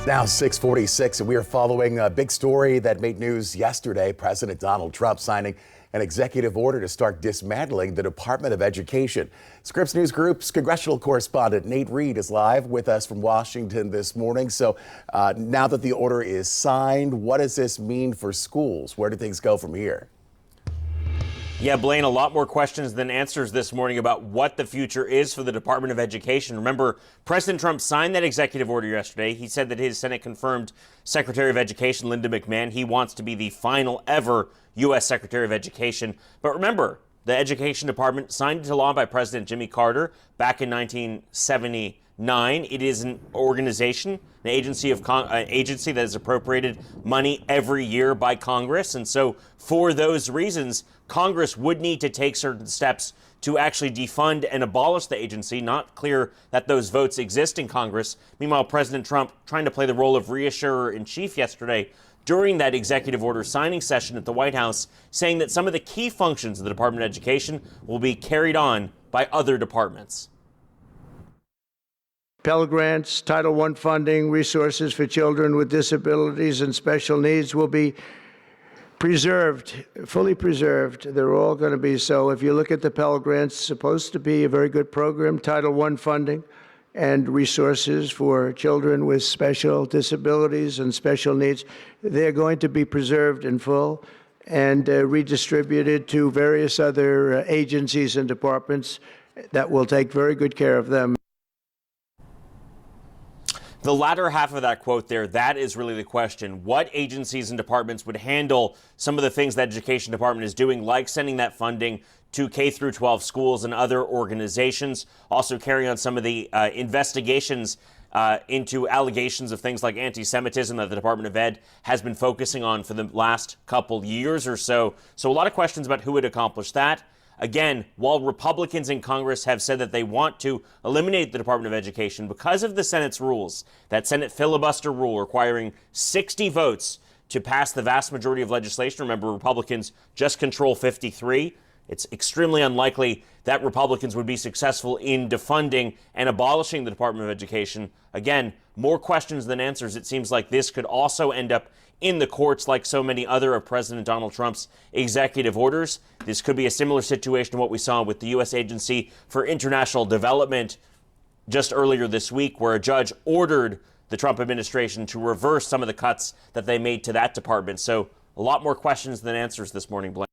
Now 6:46, and we are following a big story that made news yesterday. President Donald Trump signing an executive order to start dismantling the Department of Education. Scripps News Group's congressional correspondent Nate Reed is live with us from Washington this morning. So now that the order is signed, what does this mean for schools? Where do things go from here? Yeah, Blaine, a lot more questions than answers this morning about what the future is for the Department of Education. Remember, President Trump signed that executive order yesterday. He said that his Senate confirmed Secretary of Education Linda McMahon. He wants to be the final ever U.S. Secretary of Education. But remember, the Education Department signed into law by President Jimmy Carter back in 1979. It is an organization, an agency that is appropriated money every year by Congress. And so for those reasons, Congress would need to take certain steps to actually defund and abolish the agency. Not clear that those votes exist in Congress. Meanwhile, President Trump trying to play the role of reassurer in chief yesterday during that executive order signing session at the White House, saying that some of the key functions of the Department of Education will be carried on by other departments. Pell Grants, Title I funding, resources for children with disabilities and special needs will be preserved, fully preserved. They're all going to be so. If you look at the Pell Grants, it's supposed to be a very good program. Title I funding and resources for children with special disabilities and special needs, they're going to be preserved in full and redistributed to various other agencies and departments that will take very good care of them. The latter half of that quote there, that is really the question. What agencies and departments would handle some of the things the Education Department is doing, like sending that funding to K through 12 schools and other organizations, also carrying on some of the investigations into allegations of things like anti-Semitism that the Department of Ed has been focusing on for the last couple years or so. So a lot of questions about who would accomplish that. Again, while Republicans in Congress have said that they want to eliminate the Department of Education because of the Senate's rules, that Senate filibuster rule requiring 60 votes to pass the vast majority of legislation. Remember, Republicans just control 53. It's extremely unlikely that Republicans would be successful in defunding and abolishing the Department of Education. Again, more questions than answers. It seems like this could also end up in the courts like so many other of President Donald Trump's executive orders. This could be a similar situation to what we saw with the U.S. Agency for International Development just earlier this week, where a judge ordered the Trump administration to reverse some of the cuts that they made to that department. So a lot more questions than answers this morning, Blaine.